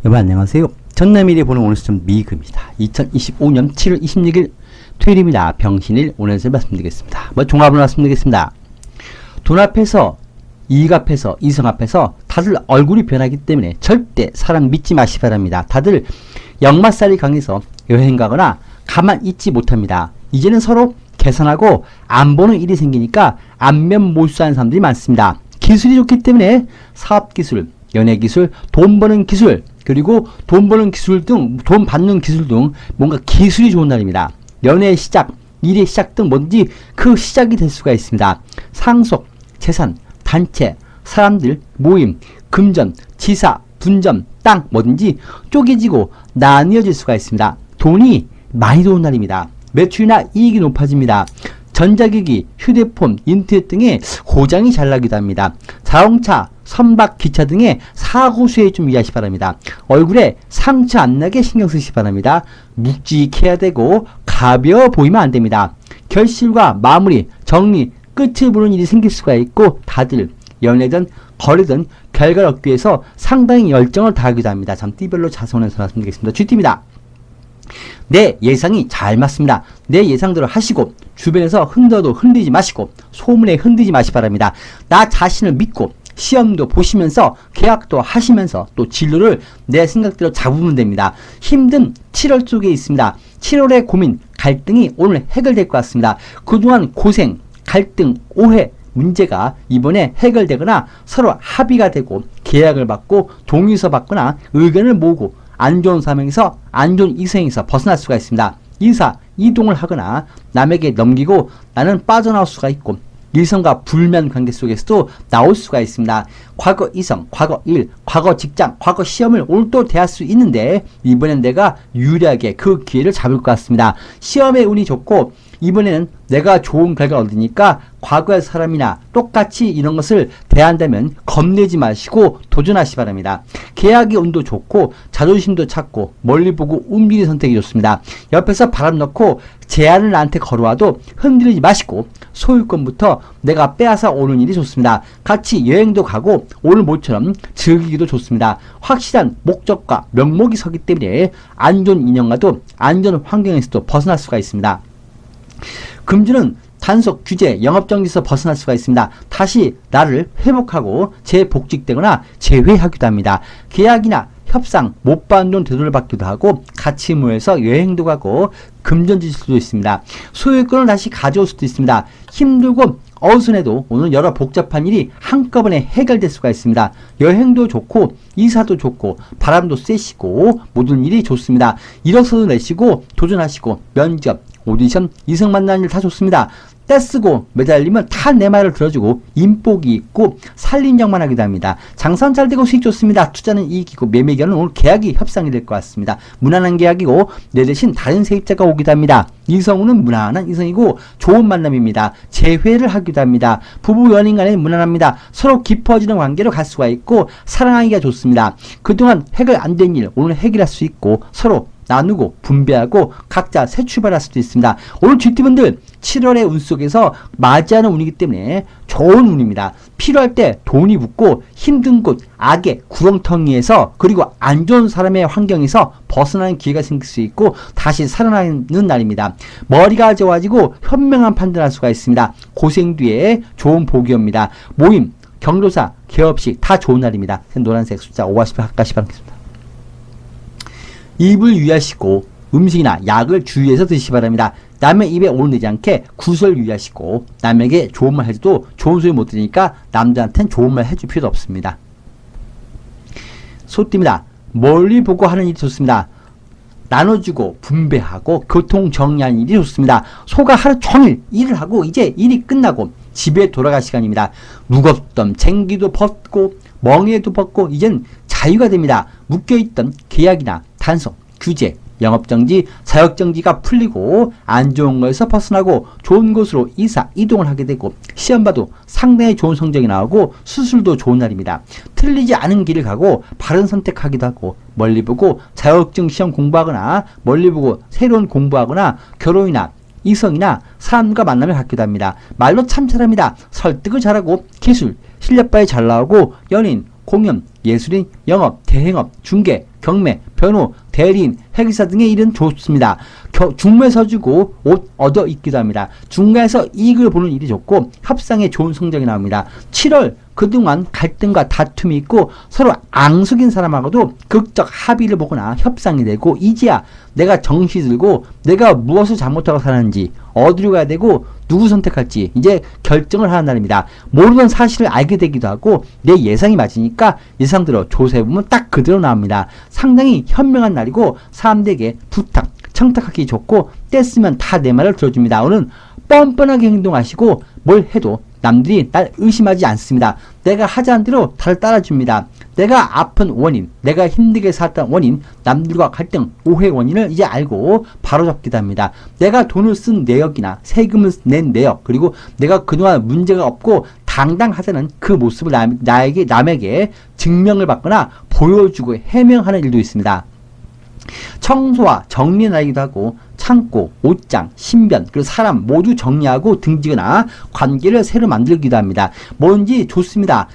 여러분 안녕하세요. 전남일이 보는 오늘 시점 미금입니다. 2025년 7월 26일 토요일입니다. 병신일 오늘을 말씀드리겠습니다. 종합을 말씀드리겠습니다. 돈 앞에서, 이익 앞에서, 이성 앞에서 다들 얼굴이 변하기 때문에 절대 사람 믿지 마시기 바랍니다. 다들 역마살이 강해서 여행 가거나 가만 있지 못합니다. 이제는 서로 계산하고 안 보는 일이 생기니까 안면 몰수하는 사람들이 많습니다. 기술이 좋기 때문에 사업기술, 연예기술, 돈 버는 기술, 그리고 돈 버는 기술 등, 돈 받는 기술 등 뭔가 기술이 좋은 날입니다. 연애의 시작, 일의 시작 등 뭐든지 그 시작이 될 수가 있습니다. 상속, 재산, 단체, 사람들, 모임, 금전, 지사, 분점, 땅 뭐든지 쪼개지고 나뉘어질 수가 있습니다. 돈이 많이 들어온 날입니다. 매출이나 이익이 높아집니다. 전자기기, 휴대폰, 인터넷 등의 고장이 잘 나기도 합니다. 자동차, 선박, 기차 등의 사고 수에 좀 유의하시 바랍니다. 얼굴에 상처 안 나게 신경 쓰시 바랍니다. 묵직해야 되고 가벼워 보이면 안 됩니다. 결실과 마무리, 정리, 끝을 보는 일이 생길 수가 있고 다들 연애든 거래든 결과를 얻기 위해서 상당히 열정을 다하기도 합니다. 참 띠별로 자세원해서 말씀드리겠습니다. 쥐띠입니다. 내 예상이 잘 맞습니다. 내 예상대로 하시고 주변에서 흔들어도 흔들지 마시고 소문에 흔들지 마시기 바랍니다. 나 자신을 믿고 시험도 보시면서 계약도 하시면서 또 진로를 내 생각대로 잡으면 됩니다. 힘든 7월 속에 있습니다. 7월의 고민, 갈등이 오늘 해결될 것 같습니다. 그동안 고생, 갈등, 오해, 문제가 이번에 해결되거나 서로 합의가 되고 계약을 받고 동의서 받거나 의견을 모으고 안 좋은 사명에서 안 좋은 이성에서 벗어날 수가 있습니다. 이사, 이동을 하거나 남에게 넘기고 나는 빠져나올 수가 있고 일성과 불면 관계 속에서도 나올 수가 있습니다. 과거 이성, 과거 일, 과거 직장, 과거 시험을 오늘 또 대할 수 있는데 이번엔 내가 유리하게 그 기회를 잡을 것 같습니다. 시험에 운이 좋고 이번에는 내가 좋은 결과를 얻으니까 과거의 사람이나 똑같이 이런 것을 대한다면 겁내지 마시고 도전하시 바랍니다. 계약의 운도 좋고 자존심도 찾고 멀리 보고 움직이는 선택이 좋습니다. 옆에서 바람 넣고 제안을 나한테 걸어와도 흔들리지 마시고 소유권부터 내가 빼앗아 오는 일이 좋습니다. 같이 여행도 가고 오늘 모처럼 즐기기도 좋습니다. 확실한 목적과 명목이 서기 때문에 안 좋은 인연과도 안 좋은 환경에서도 벗어날 수가 있습니다. 금주는 단속, 규제, 영업정지에서 벗어날 수가 있습니다. 다시 나를 회복하고 재복직되거나 재회하기도 합니다. 계약이나 협상, 못 받은 돈 되돌려받기도 하고 같이 모여서 여행도 가고 금전지실 수도 있습니다. 소유권을 다시 가져올 수도 있습니다. 힘들고 어수선해도 오늘 여러 복잡한 일이 한꺼번에 해결될 수가 있습니다. 여행도 좋고 이사도 좋고 바람도 쐬시고 모든 일이 좋습니다. 일어서도 내시고 도전하시고 면접, 오디션, 이성 만나는 일 다 좋습니다. 떼쓰고 매달리면 다 내 말을 들어주고 인복이 있고 살림정만 하기도 합니다. 장사는 잘 되고 수익 좋습니다. 투자는 이익이고 매매견은 오늘 계약이 협상이 될 것 같습니다. 무난한 계약이고 내 대신 다른 세입자가 오기도 합니다. 이성우는 무난한 이성이고 좋은 만남입니다. 재회를 하기도 합니다. 부부 연인 간에 무난합니다. 서로 깊어지는 관계로 갈 수가 있고 사랑하기가 좋습니다. 그동안 해결 안 된 일 오늘 해결할 수 있고 서로 나누고 분배하고 각자 새 출발할 수도 있습니다. 오늘 쥐띠분들 7월의 운 속에서 맞이하는 운이기 때문에 좋은 운입니다. 필요할 때 돈이 붙고 힘든 곳, 악의 구렁텅이에서 그리고 안 좋은 사람의 환경에서 벗어나는 기회가 생길 수 있고 다시 살아나는 날입니다. 머리가 좋아지고 현명한 판단할 수가 있습니다. 고생 뒤에 좋은 복이 옵니다. 모임, 경조사, 개업식 다 좋은 날입니다. 노란색 숫자 5하시면 가까이 바라겠습니다. 입을 유의하시고 음식이나 약을 주의해서 드시기 바랍니다. 남의 입에 오르내지 않게 구설 유의하시고 남에게 좋은 말 해줘도 좋은 소리 못 들으니까 남자한테는 좋은 말 해줄 필요도 없습니다. 소띠입니다. 멀리 보고 하는 일이 좋습니다. 나눠주고 분배하고 교통 정리하는 일이 좋습니다. 소가 하루 종일 일을 하고 이제 일이 끝나고 집에 돌아갈 시간입니다. 무겁던 쟁기도 벗고 멍에도 벗고 이젠 자유가 됩니다. 묶여있던 계약이나 단속, 규제, 영업정지, 사역정지가 풀리고 안 좋은 거에서 벗어나고 좋은 곳으로 이사, 이동을 하게 되고 시험 봐도 상당히 좋은 성적이 나오고 수술도 좋은 날입니다. 틀리지 않은 길을 가고 바른 선택하기도 하고 멀리 보고 자격증 시험 공부하거나 멀리 보고 새로운 공부하거나 결혼이나 이성이나 사람과 만남을 갖기도 합니다. 말로 참 잘합니다. 설득을 잘하고 기술, 실력 발휘 잘 나오고 연인, 공연, 예술인, 영업, 대행업, 중개, 경매, 변호, 대리인, 회계사 등의 일은 좋습니다. 중매서 주고 옷 얻어 입기도 합니다. 중간에서 이익을 보는 일이 좋고 협상에 좋은 성적이 나옵니다. 7월 그동안 갈등과 다툼이 있고 서로 앙숙인 사람하고도 극적 합의를 보거나 협상이 되고 이제야 내가 정시 들고 내가 무엇을 잘못하고 살았는지 어디로 가야 되고 누구 선택할지 이제 결정을 하는 날입니다. 모르던 사실을 알게 되기도 하고 내 예상이 맞으니까 예상대로 조사해보면 딱 그대로 나옵니다. 상당히 현명한 날이고 사람들에게 부탁, 청탁하기 좋고 뗐으면 다 내 말을 들어줍니다. 오늘 뻔뻔하게 행동하시고 뭘 해도 남들이 날 의심하지 않습니다. 내가 하자는 대로 다들 따라줍니다. 내가 아픈 원인, 내가 힘들게 살았던 원인, 남들과 갈등, 오해 원인을 이제 알고 바로잡기도 합니다. 내가 돈을 쓴 내역이나 세금을 낸 내역, 그리고 내가 그동안 문제가 없고 당당하다는 그 모습을 남에게 증명을 받거나 보여주고 해명하는 일도 있습니다. 청소와 정리의 날이기도 하고 창고, 옷장, 신변, 그리고 사람 모두 정리하고 등지거나 관계를 새로 만들기도 합니다. 뭔지 좋습니다.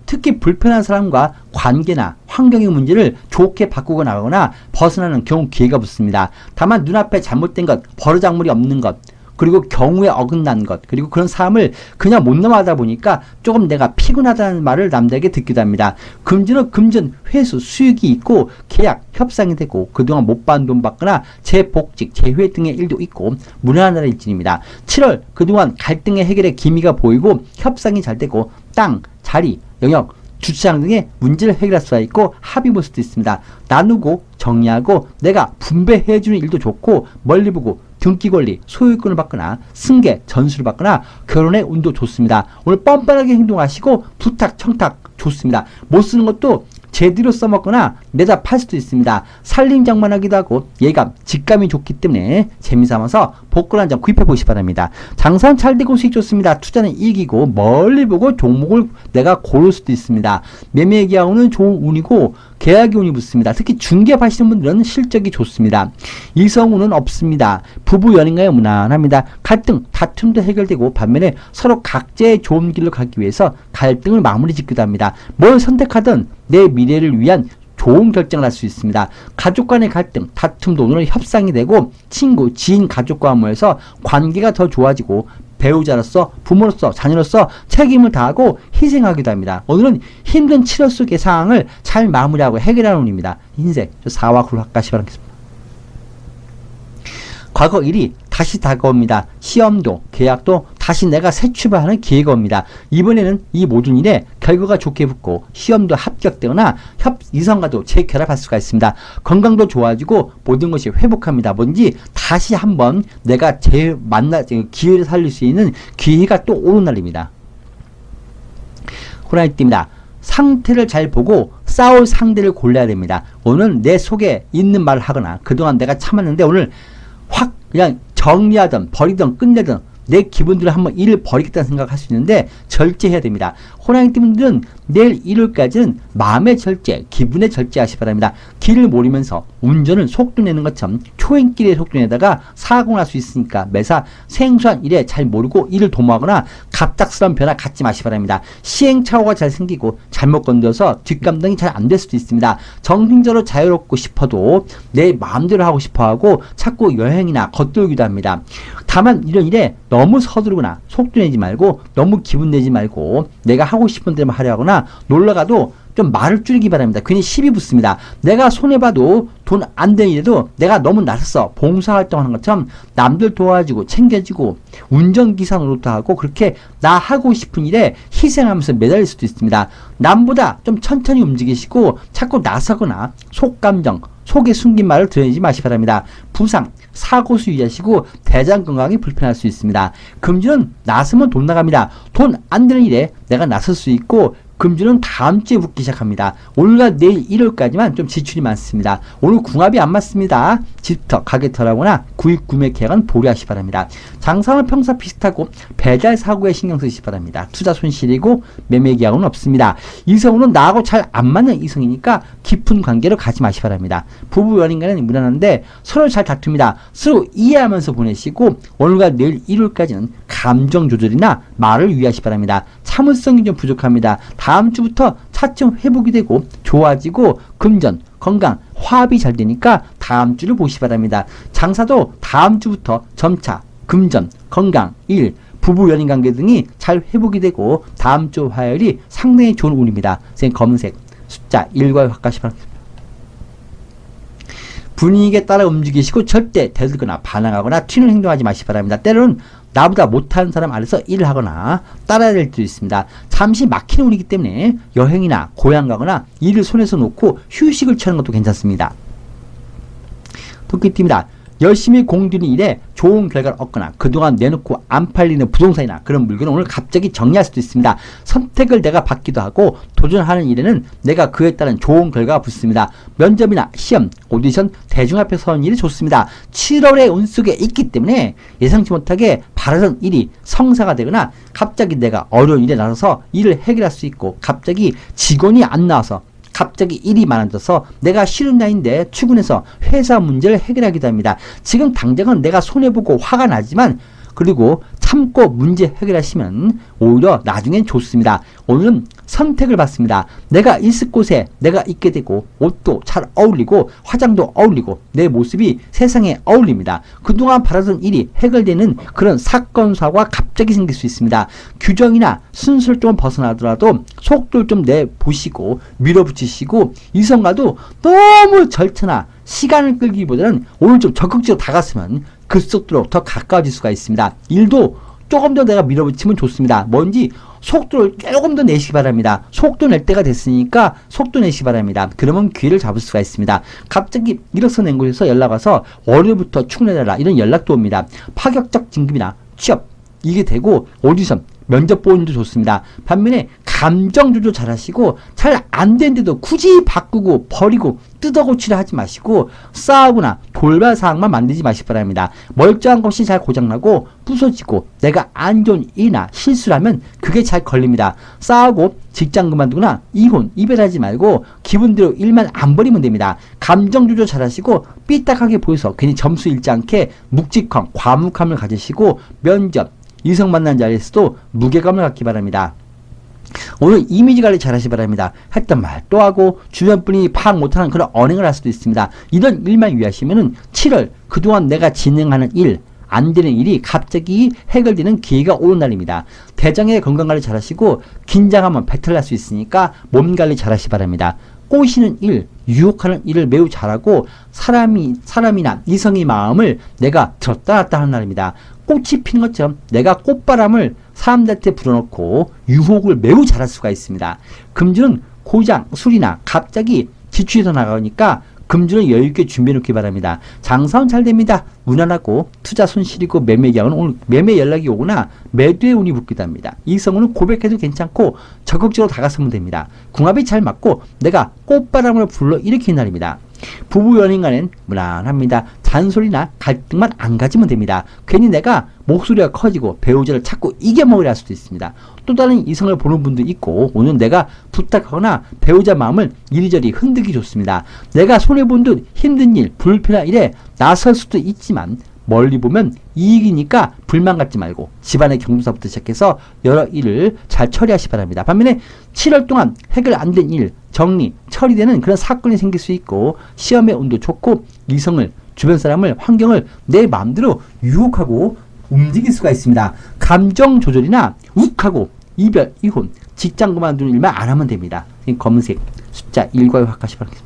특히 불편한 사람과 관계나 환경의 문제를 좋게 바꾸고 나가거나 벗어나는 경우 기회가 붙습니다. 다만 눈앞에 잘못된 것, 버르장물이 없는 것, 그리고 경우에 어긋난 것, 그리고 그런 사람을 그냥 못 넘어가다 보니까 조금 내가 피곤하다는 말을 남들에게 듣기도 합니다. 금전은 금전, 회수, 수익이 있고 계약, 협상이 되고 그동안 못 받은 돈 받거나 재복직, 재회 등의 일도 있고 무난한 날의 일진입니다. 7월 그동안 갈등의 해결의 기미가 보이고 협상이 잘 되고 땅, 자리, 영역, 주차장 등의 문제를 해결할 수가 있고 합의 볼 수도 있습니다. 나누고 정리하고 내가 분배해주는 일도 좋고 멀리 보고 등기 권리, 소유권을 받거나 승계, 전수를 받거나 결혼의 운도 좋습니다. 오늘 뻔뻔하게 행동하시고 부탁, 청탁 좋습니다. 못 쓰는 것도 제대로 써먹거나 내다 팔 수도 있습니다. 살림장만하기도 하고 예감, 직감이 좋기 때문에 재미삼아서 복권 한 장 구입해 보시기 바랍니다. 장사는 잘 되고 수익 좋습니다. 투자는 이익이고 멀리 보고 종목을 내가 고를 수도 있습니다. 매매 기하오는 좋은 운이고 계약의 운이 붙습니다. 특히 중개업 하시는 분들은 실적이 좋습니다. 이성운은 없습니다. 부부 연인과의 무난합니다. 갈등, 다툼도 해결되고 반면에 서로 각자의 좋은 길로 가기 위해서 갈등을 마무리 짓기도 합니다. 뭘 선택하든 내 미래를 위한 좋은 결정을 할 수 있습니다. 가족 간의 갈등, 다툼도 오늘은 협상이 되고 친구, 지인, 가족과 모여서 관계가 더 좋아지고 배우자로서, 부모로서, 자녀로서 책임을 다하고 희생하기도 합니다. 오늘은 힘든 7월 속의 상황을 잘 마무리하고 해결하는 운입니다. 흰색, 4와 9를 가시 바라겠습니다. 과거 일이 다시 다가옵니다. 시험도, 계약도 다시 내가 새 출발하는 기회가 옵니다. 이번에는 이 모든 일에 결과가 좋게 붙고 시험도 합격되거나 이성과도 재결합할 수가 있습니다. 건강도 좋아지고 모든 것이 회복합니다. 뭔지 다시 한번 내가 기회를 살릴 수 있는 기회가 또 오는 날입니다. 호랑이띠입니다. 상태를 잘 보고 싸울 상대를 골라야 됩니다. 오늘 내 속에 있는 말을 하거나 그동안 내가 참았는데 오늘 확 그냥 정리하든 버리든 끝내든 내 기분대로 한번 일을 버리겠다는 생각할 수 있는데 절제해야 됩니다. 호랑이띠 분들은 내일 일요일까지는 마음의 절제, 기분의 절제하시기 바랍니다. 길을 모르면서 운전을 속도 내는 것처럼 초행길의 속도 내다가 사고 날 수 있으니까 매사 생소한 일에 잘 모르고 일을 도모하거나 갑작스러운 변화 갖지 마시기 바랍니다. 시행착오가 잘 생기고 잘못 건드려서 뒷감당이 잘 안 될 수도 있습니다. 정신적으로 자유롭고 싶어도 내 마음대로 하고 싶어하고 자꾸 여행이나 겉돌기도 합니다. 다만 이런 일에 너무 서두르거나 속도 내지 말고 너무 기분 내지 말고 내가 하고 싶은 대로만 하려 하거나 놀러가도 좀 말을 줄이기 바랍니다. 괜히 시비 붙습니다. 내가 손해봐도 돈 안 되는 일에도 내가 너무 나서서 봉사활동하는 것처럼 남들 도와주고 챙겨주고 운전기사 노릇도 하고 그렇게 나 하고 싶은 일에 희생하면서 매달릴 수도 있습니다. 남보다 좀 천천히 움직이시고 자꾸 나서거나 속감정, 속에 숨긴 말을 드러내지 마시기 바랍니다. 부상, 사고수 유의하시고 대장 건강이 불편할 수 있습니다. 금주는 나서면 돈 나갑니다. 돈 안 되는 일에 내가 나설 수 있고 금주는 다음 주에 붙기 시작합니다. 오늘과 내일 일요일까지만 좀 지출이 많습니다. 오늘 궁합이 안 맞습니다. 집터, 가게터라거나 구입 구매 계약은 보류하시기 바랍니다. 장사는 평소 비슷하고 배달 사고에 신경 쓰시기 바랍니다. 투자 손실이고 매매 계약은 없습니다. 이성우는 나하고 잘 안 맞는 이성이니까 깊은 관계로 가지 마시기 바랍니다. 부부 연인간은 무난한데 서로 잘 다툽니다. 서로 이해하면서 보내시고 오늘과 내일 일요일까지는 감정 조절이나 말을 유의하시기 바랍니다. 참을성이 좀 부족합니다. 다음 주부터 차츰 회복이 되고 좋아지고 금전, 건강, 화합이 잘 되니까 다음 주를 보시 바랍니다. 장사도 다음 주부터 점차 금전, 건강, 일, 부부 연인 관계 등이 잘 회복이 되고 다음 주 화요일이 상당히 좋은 운입니다. 선생님 검은색 숫자 1과 가시 바랍니다. 분위기에 따라 움직이시고 절대 대들거나 반항하거나 튀는 행동하지 마시기 바랍니다. 때로는 나보다 못하는 사람 아래서 일을 하거나 따라야 될 때도 있습니다. 잠시 막히는 운이기 때문에 여행이나 고향 가거나 일을 손에서 놓고 휴식을 취하는 것도 괜찮습니다. 토끼띠입니다. 열심히 공들인 일에 좋은 결과를 얻거나 그동안 내놓고 안 팔리는 부동산이나 그런 물건을 오늘 갑자기 정리할 수도 있습니다. 선택을 내가 받기도 하고 도전하는 일에는 내가 그에 따른 좋은 결과가 붙습니다. 면접이나 시험, 오디션, 대중 앞에 서는 일이 좋습니다. 7월의 운 속에 있기 때문에 예상치 못하게 바라던 일이 성사가 되거나 갑자기 내가 어려운 일에 나서서 일을 해결할 수 있고 갑자기 직원이 안 나와서 갑자기 일이 많아져서 내가 쉬는 날인데 출근해서 회사 문제를 해결하기도 합니다. 지금 당장은 내가 손해보고 화가 나지만 그리고 참고 문제 해결하시면 오히려 나중엔 좋습니다. 오늘은 선택을 받습니다. 내가 있을 곳에 내가 있게 되고 옷도 잘 어울리고 화장도 어울리고 내 모습이 세상에 어울립니다. 그동안 바라던 일이 해결되는 그런 사건 사고가 갑자기 생길 수 있습니다. 규정이나 순서를 좀 벗어나더라도 속도를 좀 내보시고 밀어붙이시고 이성과도 너무 절차나 시간을 끌기보다는 오늘 좀 적극적으로 다가서면 그 속도로 더 가까워질 수가 있습니다. 일도 조금 더 내가 밀어붙이면 좋습니다. 뭔지 속도를 조금 더 내시기 바랍니다. 속도 낼 때가 됐으니까 속도 내시기 바랍니다. 그러면 기회를 잡을 수가 있습니다. 갑자기 일어서낸 곳에서 연락 와서 월요일부터 출근해달라 이런 연락도 옵니다. 파격적 진급이나 취업 이게 되고 오디션 면접 보는 일도 좋습니다. 반면에 감정 조절 잘 하시고 잘 안 되는데도 굳이 바꾸고 버리고 뜯어고치려 하지 마시고 싸우거나 돌발 상황만 만들지 마시기 바랍니다. 멀쩡한 것이 잘 고장나고 부서지고 내가 안 좋은 일이나 실수를 하면 그게 잘 걸립니다. 싸우고 직장 그만두거나 이혼, 이별하지 말고 기분대로 일만 안 버리면 됩니다. 감정 조절 잘 하시고 삐딱하게 보여서 괜히 점수 잃지 않게 묵직함, 과묵함을 가지시고 면접, 이성 만난 자리에서도 무게감을 갖기 바랍니다. 오늘 이미지 관리 잘 하시기 바랍니다. 했던 말 또 하고 주변 분이 파악 못하는 그런 언행을 할 수도 있습니다. 이런 일만 유의하시면은 7월 그동안 내가 진행하는 일 안 되는 일이 갑자기 해결되는 기회가 오는 날입니다. 대장의 건강관리 잘 하시고 긴장하면 배탈 날 수 있으니까 몸관리 잘 하시기 바랍니다. 꼬시는 일, 유혹하는 일을 매우 잘하고 사람이나 이성의 마음을 내가 들었다 놨다 하는 날입니다. 꽃이 피는 것처럼 내가 꽃바람을 사람들한테 불어넣고 유혹을 매우 잘할 수가 있습니다. 금주는 고장, 술이나 갑자기 지출해서 나가니까 금주는 여유있게 준비해놓기 바랍니다. 장사는 잘 됩니다. 무난하고 투자 손실이고 매매 계약은 오늘 매매 연락이 오거나 매도의 운이 붙기도 합니다. 이성우는 고백해도 괜찮고 적극적으로 다가서면 됩니다. 궁합이 잘 맞고 내가 꽃바람을 불러 일으키는 날입니다. 부부 연인 간엔 무난합니다. 잔소리나 갈등만 안 가지면 됩니다. 괜히 내가 목소리가 커지고 배우자를 자꾸 이겨먹으려 할 수도 있습니다. 또 다른 이성을 보는 분도 있고 오늘 내가 부탁하거나 배우자 마음을 이리저리 흔들기 좋습니다. 내가 손해본 듯 힘든 일, 불편한 일에 나설 수도 있지만 멀리 보면 이익이니까 불만 갖지 말고 집안의 경조사부터 시작해서 여러 일을 잘 처리하시 바랍니다. 반면에 7월 동안 해결 안 된 일, 정리, 처리되는 그런 사건이 생길 수 있고 시험의 운도 좋고 이성을, 주변 사람을, 환경을 내 마음대로 유혹하고 움직일 수가 있습니다. 감정 조절이나 욱하고 이별, 이혼, 직장 그만두는 일만 안 하면 됩니다. 검은색 숫자 1과 확하시 바랍니다.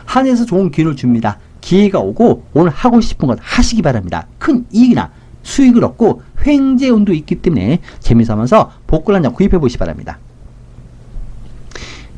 한 해에서 좋은 기회를 줍니다. 기회가 오고 오늘 하고 싶은 것 하시기 바랍니다. 큰 이익이나 수익을 얻고 횡재 운도 있기 때문에 재미삼아서 복권 한 장 구입해 보시기 바랍니다.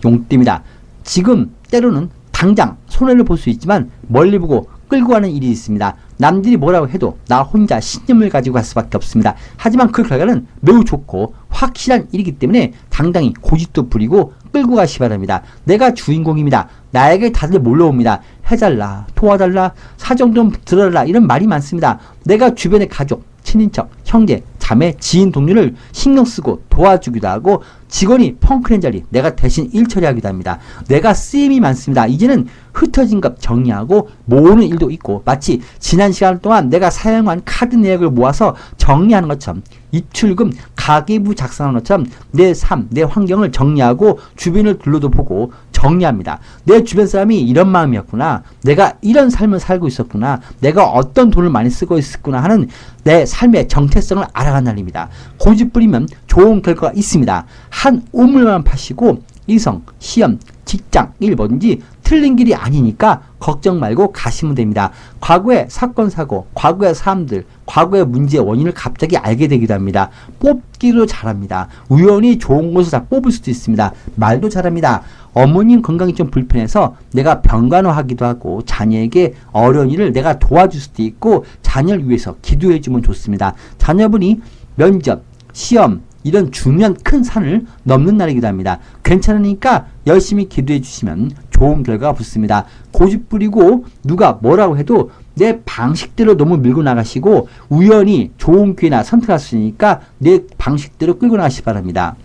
용띠입니다. 지금 때로는 당장 손해를 볼 수 있지만 멀리 보고 끌고 가는 일이 있습니다. 남들이 뭐라고 해도 나 혼자 신념을 가지고 갈 수밖에 없습니다. 하지만 그 결과는 매우 좋고 확실한 일이기 때문에 당당히 고집도 부리고 끌고 가시기 바랍니다. 내가 주인공입니다. 나에게 다들 몰려옵니다. 해달라, 도와달라, 사정 좀 들어달라 이런 말이 많습니다. 내가 주변의 가족, 친인척, 형제, 자매, 지인, 동료를 신경 쓰고 도와주기도 하고 직원이 펑크낸 자리 내가 대신 일 처리하기도 합니다. 내가 쓰임이 많습니다. 이제는 흩어진 것 정리하고 모으는 일도 있고 마치 지난 시간 동안 내가 사용한 카드 내역을 모아서 정리하는 것처럼 입출금, 가계부 작성하는 것처럼 내 삶, 내 환경을 정리하고 주변을 둘러도 보고 정리합니다. 내 주변 사람이 이런 마음이었구나. 내가 이런 삶을 살고 있었구나. 내가 어떤 돈을 많이 쓰고 있었구나 하는 내 삶의 정체성을 알아가는 날입니다. 고집 부리면 좋은 결과가 있습니다. 한 우물만 파시고 이성, 시험, 직장, 일 뭐든지 틀린 길이 아니니까 걱정 말고 가시면 됩니다. 과거의 사건, 사고, 과거의 사람들, 과거의 문제의 원인을 갑자기 알게 되기도 합니다. 뽑기도 잘합니다. 우연히 좋은 것을 다 뽑을 수도 있습니다. 말도 잘합니다. 어머님 건강이 좀 불편해서 내가 병간호하기도 하고 자녀에게 어려운 일을 내가 도와줄 수도 있고 자녀를 위해서 기도해주면 좋습니다. 자녀분이 면접, 시험, 이런 중요한 큰 산을 넘는 날이기도 합니다. 괜찮으니까 열심히 기도해 주시면 좋은 결과가 붙습니다. 고집 부리고 누가 뭐라고 해도 내 방식대로 너무 밀고 나가시고 우연히 좋은 기회나 선택할 수 있으니까 내 방식대로 끌고 나가시기 바랍니다.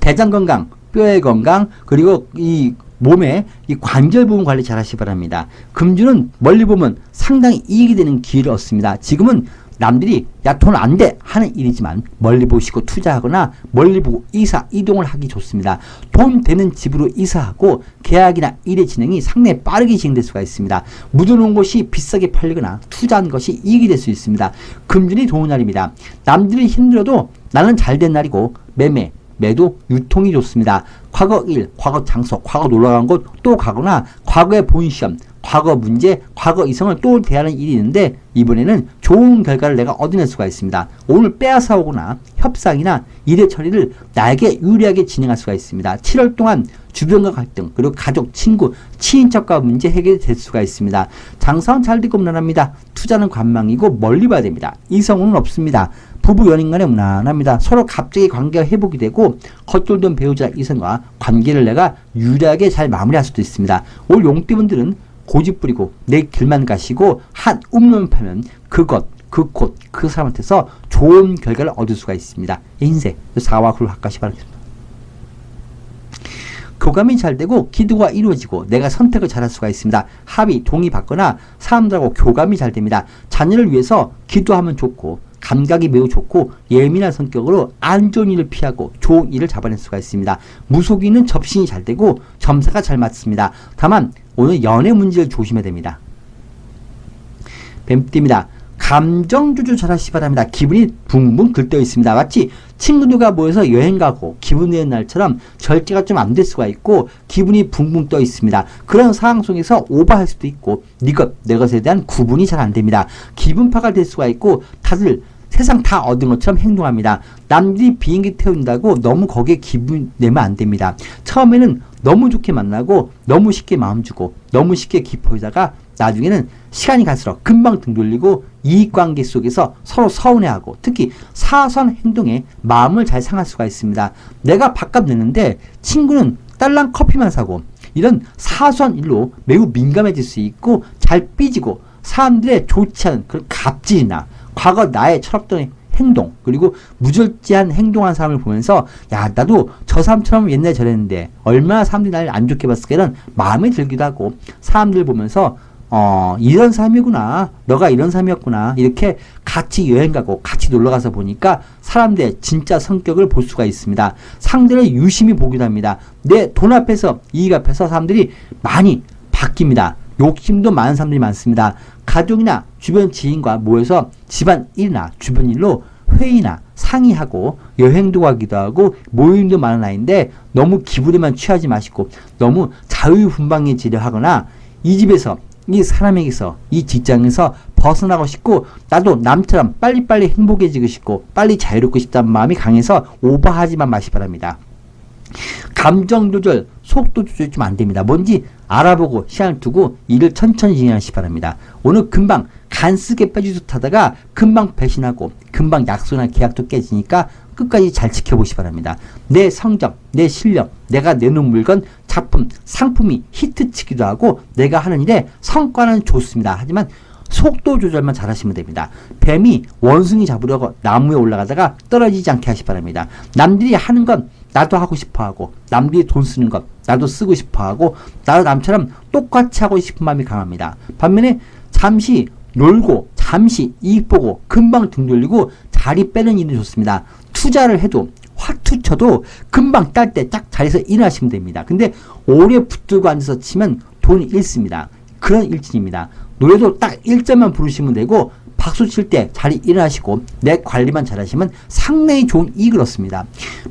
대장 건강, 뼈의 건강, 그리고 이 몸의 이 관절 부분 관리 잘 하시기 바랍니다. 금주는 멀리 보면 상당히 이익이 되는 기회를 얻습니다. 지금은 남들이 야 돈 안 돼 하는 일이지만 멀리 보시고 투자하거나 멀리 보고 이동을 하기 좋습니다. 돈 되는 집으로 이사하고 계약이나 일의 진행이 상당히 빠르게 진행될 수가 있습니다. 묻어놓은 것이 비싸게 팔리거나 투자한 것이 이익이 될 수 있습니다. 금전이 좋은 날입니다. 남들이 힘들어도 나는 잘된 날이고 매매, 매도, 유통이 좋습니다. 과거 일, 과거 장소, 과거 놀러간 곳 또 가거나 과거의 본시험, 과거 문제, 과거 이성을 또 대하는 일이 있는데 이번에는 좋은 결과를 내가 얻어낼 수가 있습니다. 오늘 빼앗아 오거나 협상이나 일의 처리를 나에게 유리하게 진행할 수가 있습니다. 7월 동안 주변과 갈등, 그리고 가족, 친구, 친인척과 문제 해결이 될 수가 있습니다. 장사는 잘 되고 무난합니다. 투자는 관망이고 멀리 봐야 됩니다. 이성은 없습니다. 부부 연인 간에 무난합니다. 서로 갑자기 관계가 회복이 되고 겉돌던 배우자 이성과 관계를 내가 유리하게 잘 마무리할 수도 있습니다. 올 용띠분들은 고집 부리고 내 길만 가시고 한 움만 파면 그곳, 그 사람한테서 좋은 결과를 얻을 수가 있습니다. 인생, 4와 9를 합가시 바라겠습니다. 교감이 잘 되고 기도가 이루어지고 내가 선택을 잘할 수가 있습니다. 합의, 동의 받거나 사람들하고 교감이 잘 됩니다. 자녀를 위해서 기도하면 좋고 감각이 매우 좋고 예민한 성격으로 안 좋은 일을 피하고 좋은 일을 잡아낼 수가 있습니다. 무속인은 접신이 잘 되고 점사가 잘 맞습니다. 다만 오늘 연애 문제를 조심해야 됩니다. 뱀띠입니다. 감정 조절 잘 하시기 바랍니다. 기분이 붕붕 들떠 있습니다. 마치 친구들과 모여서 여행 가고 기분 내는 날처럼 절제가 좀 안 될 수가 있고 기분이 붕붕 떠 있습니다. 그런 상황 속에서 오버할 수도 있고 네 것, 내 것에 대한 구분이 잘 안 됩니다. 기분파가 될 수가 있고 다들 세상 다 얻은 것처럼 행동합니다. 남들이 비행기 태운다고 너무 거기에 기분 내면 안 됩니다. 처음에는 너무 좋게 만나고 너무 쉽게 마음 주고 너무 쉽게 기뻐하다가 나중에는 시간이 갈수록 금방 등 돌리고 이익관계 속에서 서로 서운해하고 특히 사소한 행동에 마음을 잘 상할 수가 있습니다. 내가 밥값 내는데 친구는 딸랑 커피만 사고 이런 사소한 일로 매우 민감해질 수 있고 잘 삐지고 사람들의 좋지 않은 그런 갑질이나 과거 나의 철없던 행동 그리고 무절제한 행동한 사람을 보면서 야 나도 저 사람처럼 옛날에 저랬는데 얼마나 사람들이 나를 안 좋게 봤을까 이런 마음이 들기도 하고 사람들 보면서 이런 사람이구나 너가 이런 사람이었구나 이렇게 같이 여행 가고 같이 놀러 가서 보니까 사람들의 진짜 성격을 볼 수가 있습니다. 상대를 유심히 보기도 합니다. 내 돈 앞에서 이익 앞에서 사람들이 많이 바뀝니다. 욕심도 많은 사람들이 많습니다. 가족이나 주변 지인과 모여서 집안 일이나 주변 일로 회의나 상의하고 여행도 가기도 하고 모임도 많은 나이인데 너무 기분에만 취하지 마시고 너무 자유분방해지려 하거나 이 집에서 이 사람에게서 이 직장에서 벗어나고 싶고 나도 남처럼 빨리빨리 행복해지고 싶고 빨리 자유롭고 싶다는 마음이 강해서 오버하지만 마시 바랍니다. 감정 조절, 속도 조절이 좀 안 됩니다. 뭔지 알아보고 시간을 두고 일을 천천히 진행하시기 바랍니다. 오늘 금방 간쓰게 빼주듯하다가 금방 배신하고 금방 약속이나 계약도 깨지니까 끝까지 잘 지켜보시기 바랍니다. 내 성적, 내 실력, 내가 내놓은 물건, 작품, 상품이 히트치기도 하고 내가 하는 일에 성과는 좋습니다. 하지만 속도 조절만 잘 하시면 됩니다. 뱀이 원숭이 잡으려고 나무에 올라가다가 떨어지지 않게 하시기 바랍니다. 남들이 하는 건 나도 하고 싶어 하고 남들이 돈 쓰는 것 나도 쓰고 싶어 하고 나도 남처럼 똑같이 하고 싶은 마음이 강합니다. 반면에 잠시 놀고 잠시 이익 보고 금방 등 돌리고 자리 빼는 일이 좋습니다. 투자를 해도 화투 쳐도 금방 딸 때 딱 자리에서 일어나시면 됩니다. 근데 오래 붙들고 앉아서 치면 돈이 잃습니다. 그런 일진입니다. 노래도 딱 1절만 부르시면 되고 박수 칠 때 자리 일어나시고 내 관리만 잘하시면 상당히 좋은 이익을 얻습니다.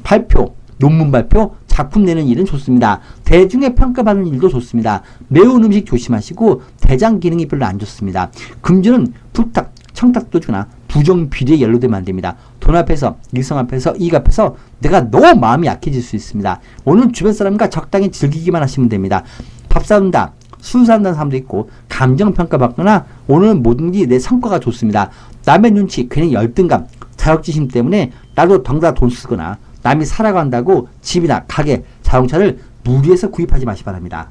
발표, 논문 발표, 작품 내는 일은 좋습니다. 대중의 평가받는 일도 좋습니다. 매운 음식 조심하시고 대장 기능이 별로 안 좋습니다. 금주는 부탁, 청탁도 주거나 부정 비리에 연루되면 안 됩니다. 돈 앞에서, 이성 앞에서, 이익 앞에서 내가 너무 마음이 약해질 수 있습니다. 오늘 주변 사람과 적당히 즐기기만 하시면 됩니다. 밥 사준다, 술 사준다는 사람도 있고 감정 평가받거나 오늘은 뭐든지 내 성과가 좋습니다. 남의 눈치, 괜히 열등감, 자격지심 때문에 나도 덩달아 돈 쓰거나 남이 사라고 한다고 집이나 가게, 자동차를 무리해서 구입하지 마시 바랍니다.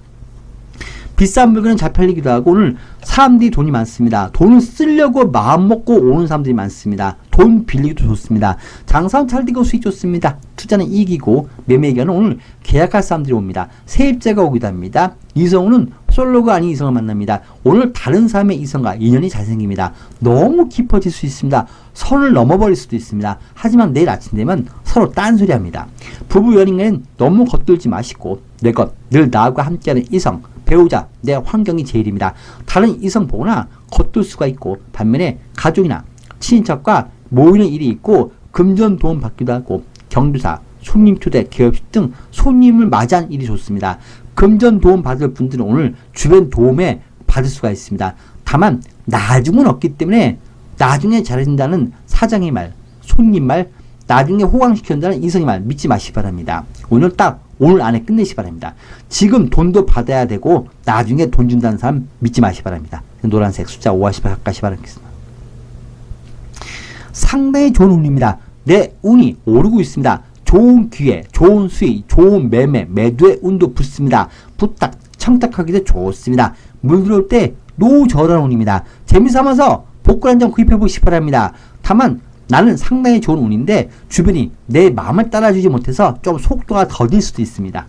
비싼 물건은 잘 팔리기도 하고 오늘 사람들이 돈이 많습니다. 돈을 쓰려고 마음먹고 오는 사람들이 많습니다. 돈 빌리기도 좋습니다. 장사는 잘 되고 수익 좋습니다. 투자는 이익이고 매매 의견은 오늘 계약할 사람들이 옵니다. 세입자가 오기도 합니다. 이성우는 솔로가 아닌 이성을 만납니다. 오늘 다른 사람의 이성과 인연이 잘 생깁니다. 너무 깊어질 수 있습니다. 선을 넘어버릴 수도 있습니다. 하지만 내일 아침 되면 서로 딴소리 합니다. 부부 연인은 너무 겉돌지 마시고 내 것, 늘 나하고 함께하는 이성, 배우자, 내 환경이 제일입니다. 다른 이성 보거나 겉돌 수가 있고 반면에 가족이나 친인척과 모이는 일이 있고 금전 도움 받기도 하고 경조사, 손님 초대, 개업식 등 손님을 맞이한 일이 좋습니다. 금전 도움 받을 분들은 오늘 주변 도움에 받을 수가 있습니다. 다만 나중은 없기 때문에 나중에 잘해준다는 사장의 말, 손님 말, 나중에 호강시켜준다는 이성의 말 믿지 마시기 바랍니다. 오늘 안에 끝내시기 바랍니다. 지금 돈도 받아야 되고 나중에 돈 준다는 사람 믿지 마시기 바랍니다. 노란색 숫자 5하시바 가시 바라겠습니다. 상당히 좋은 운입니다. 내 운이 오르고 있습니다. 좋은 기회, 좋은 수익, 좋은 매매, 매도의 운도 붙습니다. 부탁, 청탁하기도 좋습니다. 물 들어올 때 노저런 운입니다. 재미삼아서 복권 한 장 구입해보시기 바랍니다. 다만 나는 상당히 좋은 운인데 주변이 내 마음을 따라주지 못해서 좀 속도가 더딜 수도 있습니다.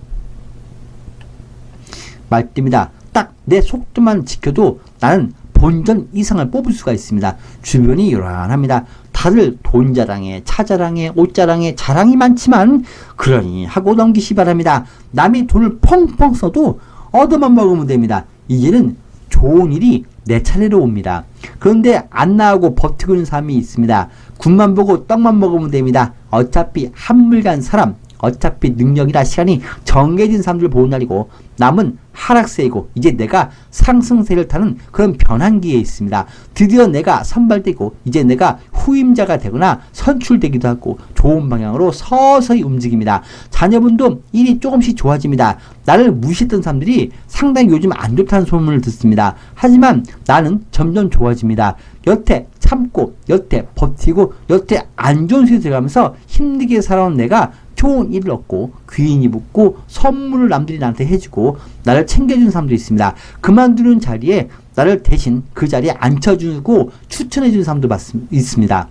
말입니다. 딱 내 속도만 지켜도 나는 본전 이상을 뽑을 수가 있습니다. 주변이 요란합니다. 다들 돈 자랑에, 차 자랑에, 옷 자랑에 자랑이 많지만 그러니 하고 넘기시 바랍니다. 남이 돈을 펑펑 써도 얻어만 먹으면 됩니다. 이제는 좋은 일이 내 차례로 옵니다. 그런데 안 나오고 버티고 있는 사람이 있습니다. 굿만 보고 떡만 먹으면 됩니다. 어차피 한물 간 사람, 어차피 능력이나 시간이 정해진 사람들 보는 날이고 남은 하락세이고 이제 내가 상승세를 타는 그런 변환기에 있습니다. 드디어 내가 선발되고 이제 내가 후임자가 되거나 선출되기도 하고 좋은 방향으로 서서히 움직입니다. 자녀분도 일이 조금씩 좋아집니다. 나를 무시했던 사람들이 상당히 요즘 안 좋다는 소문을 듣습니다. 하지만 나는 점점 좋아집니다. 여태 참고 여태 버티고 여태 안 좋은 수에 들어가면서 힘들게 살아온 내가 좋은 일을 얻고 귀인이 붙고 선물을 남들이 나한테 해주고 나를 챙겨주는 사람도 있습니다. 그만두는 자리에 나를 대신 그 자리에 앉혀주고 추천해주는 사람도 있습니다.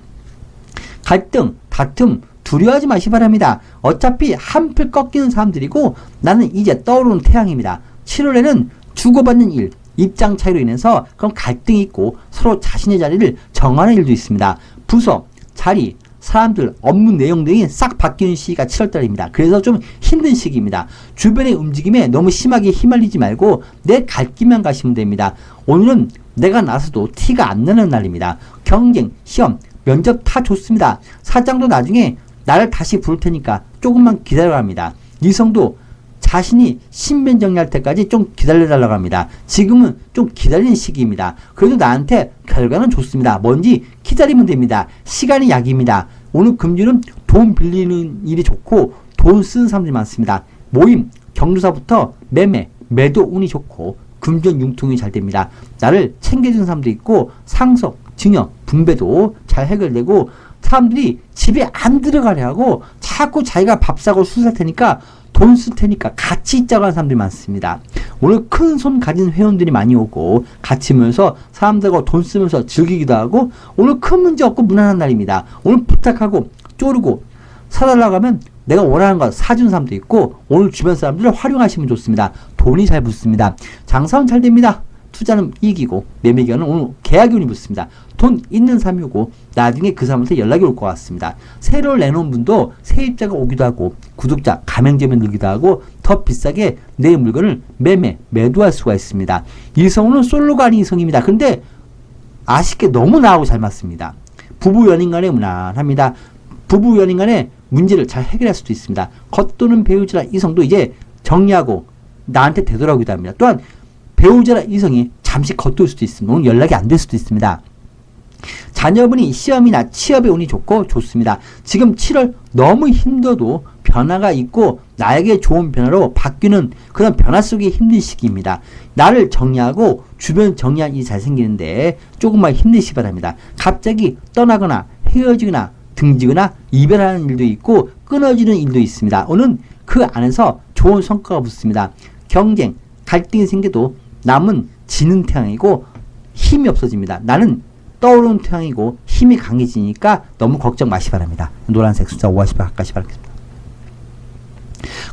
갈등, 다툼 두려워하지 마시 바랍니다. 어차피 한풀 꺾이는 사람들이고 나는 이제 떠오르는 태양입니다. 7월에는 주고받는 일, 입장 차이로 인해서 그런 갈등이 있고 서로 자신의 자리를 정하는 일도 있습니다. 부서, 자리, 사람들, 업무 내용 등이 싹 바뀌는 시기가 7월달입니다. 그래서 좀 힘든 시기입니다. 주변의 움직임에 너무 심하게 휘말리지 말고 내 갈 길만 가시면 됩니다. 오늘은 내가 나서도 티가 안 나는 날입니다. 경쟁, 시험, 면접 다 좋습니다. 사장도 나중에 나를 다시 부를 테니까 조금만 기다려야 합니다. 이성도 자신이 신변 정리할 때까지 좀 기다려달라고 합니다. 지금은 좀 기다리는 시기입니다. 그래도 나한테 결과는 좋습니다. 뭔지 기다리면 됩니다. 시간이 약입니다. 오늘 금주는 돈 빌리는 일이 좋고 돈 쓰는 사람들이 많습니다. 모임, 경조사부터 매매, 매도 운이 좋고 금전 융통이 잘 됩니다. 나를 챙겨주는 사람도 있고 상속, 증여, 분배도 잘 해결되고 사람들이 집에 안 들어가려 하고 자꾸 자기가 밥 사고 술 살 테니까 돈 쓸 테니까 같이 있자고 하는 사람들이 많습니다. 오늘 큰 손 가진 회원들이 많이 오고 같이 모여서 사람들과 돈 쓰면서 즐기기도 하고 오늘 큰 문제 없고 무난한 날입니다. 오늘 부탁하고 쪼르고 사달라고 하면 내가 원하는 거 사준 사람도 있고 오늘 주변 사람들을 활용하시면 좋습니다. 돈이 잘 붙습니다. 장사는 잘 됩니다. 투자는 이익이고 매매기간은 오늘 계약이 운이 붙습니다. 돈 있는 사람이고 나중에 그 사람한테 연락이 올 것 같습니다. 새로 내놓은 분도 세입자가 오기도 하고 구독자 가맹점에 늘기도 하고 더 비싸게 내 물건을 매도할 수가 있습니다. 이성우는 솔로가 아닌 이성입니다. 근데 아쉽게 너무 나하고 잘 맞습니다. 부부 연인 간에 무난합니다. 부부 연인 간에 문제를 잘 해결할 수도 있습니다. 겉도는 배우자라 이성도 이제 정리하고 나한테 되돌아오기도 합니다. 또한 배우자라 이성이 잠시 겉돌 수도 있습니다. 오늘 연락이 안 될 수도 있습니다. 자녀분이 시험이나 취업에 운이 좋고 좋습니다. 지금 7월 너무 힘들어도 변화가 있고 나에게 좋은 변화로 바뀌는 그런 변화 속에 힘든 시기입니다. 나를 정리하고 주변 정리할 일이 잘 생기는데 조금만 힘내시기 바랍니다. 갑자기 떠나거나 헤어지거나 등지거나 이별하는 일도 있고 끊어지는 일도 있습니다. 오늘 그 안에서 좋은 성과가 붙습니다. 경쟁, 갈등이 생겨도 남은 지는 태양이고 힘이 없어집니다. 나는 떠오르는 태양이고 힘이 강해지니까 너무 걱정 마시기 바랍니다. 노란색 숫자 5 하시면 가까이 바라겠습니다.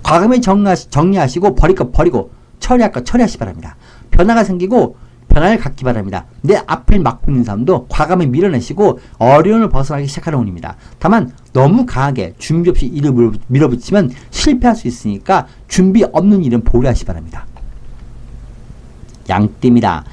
과감히 정리하시고 버릴 것 버리고 처리할 것 처리하시기 바랍니다. 변화가 생기고 변화를 갖기 바랍니다. 내 앞을 막고 있는 사람도 과감히 밀어내시고 어려움을 벗어나기 시작하는 운입니다. 다만 너무 강하게 준비 없이 일을 밀어붙이면 실패할 수 있으니까 준비 없는 일은 보류하시기 바랍니다. 양띠입니다.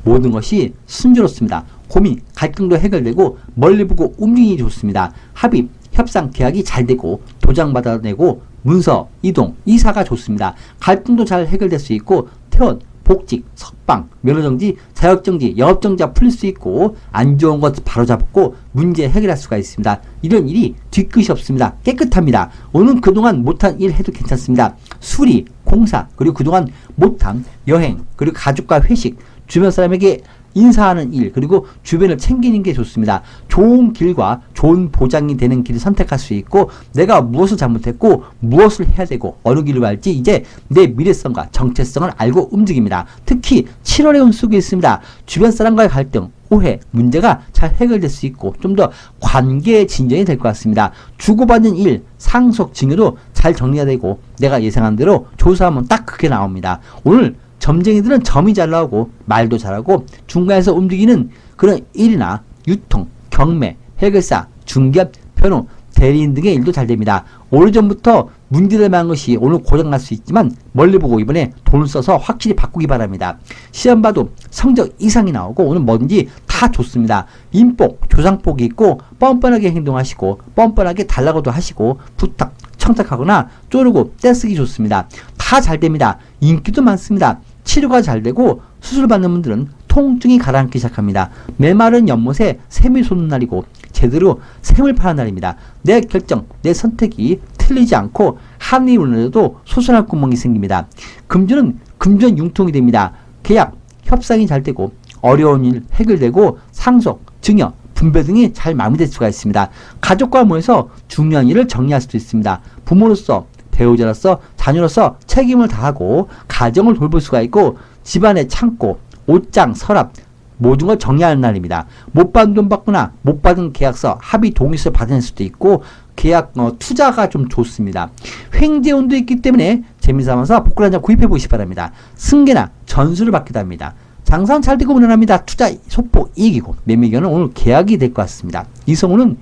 모든 것이 순조롭습니다. 고민, 갈등도 해결되고 멀리 보고 움직이기 좋습니다. 합의, 협상, 계약이 잘 되고 도장 받아내고 문서, 이동, 이사가 좋습니다. 갈등도 잘 해결될 수 있고 퇴원, 복직, 석방, 면허정지, 자격정지, 영업정지가 풀릴 수 있고 안 좋은 것 바로잡고 문제 해결할 수가 있습니다. 이런 일이 뒤끝이 없습니다. 깨끗합니다. 오늘 그동안 못한 일 해도 괜찮습니다. 수리, 공사, 그리고 그동안 못한 여행, 그리고 가족과 회식, 주변 사람에게 인사하는 일, 그리고 주변을 챙기는 게 좋습니다. 좋은 길과 좋은 보장이 되는 길을 선택할 수 있고 내가 무엇을 잘못했고 무엇을 해야 되고 어느 길로 갈지 이제 내 미래성과 정체성을 알고 움직입니다. 특히 7월의 운 속에 있습니다. 주변 사람과의 갈등, 오해, 문제가 잘 해결될 수 있고 좀 더 관계의 진전이 될 것 같습니다. 주고받는 일, 상속, 증여도 잘 정리가 되고 내가 예상한 대로 조사하면 딱 그게 나옵니다. 오늘 점쟁이들은 점이 잘 나오고 말도 잘하고 중간에서 움직이는 그런 일이나 유통, 경매, 해결사, 중개업, 변호, 대리인 등의 일도 잘 됩니다. 오래전부터 문제될 만한 것이 오늘 고장날 수 있지만 멀리 보고 이번에 돈을 써서 확실히 바꾸기 바랍니다. 시험 봐도 성적 이상이 나오고 오늘 뭐든지 다 좋습니다. 인복, 조상복이 있고 뻔뻔하게 행동하시고 뻔뻔하게 달라고도 하시고 부탁, 청탁하거나 쪼르고 떼쓰기 좋습니다. 다 잘 됩니다. 인기도 많습니다. 치료가 잘 되고 수술 받는 분들은 통증이 가라앉기 시작합니다. 메마른 연못에 샘이 솟는 날이고 제대로 샘을 파는 날입니다. 내 결정, 내 선택이 틀리지 않고 한이 울려도 솟아날 구멍이 생깁니다. 금주는 금전 융통이 됩니다. 계약, 협상이 잘 되고 어려운 일 해결되고 상속, 증여, 분배 등이 잘 마무리될 수가 있습니다. 가족과 모여서 중요한 일을 정리할 수도 있습니다. 부모로서 배우자로서 자녀로서 책임을 다하고 가정을 돌볼 수가 있고 집안의 창고, 옷장, 서랍 모든 걸 정리하는 날입니다. 못 받은 돈 받거나 못 받은 계약서, 합의 동의서 받아낼 수도 있고 계약 투자가 좀 좋습니다. 횡재운도 있기 때문에 재미삼아서 복권 한장 구입해 보시기 바랍니다. 승계나 전수를 받기도 합니다. 장사는 잘 되고 무난합니다. 투자 소폭 이익이고 매매견은 오늘 계약이 될 것 같습니다. 이성우는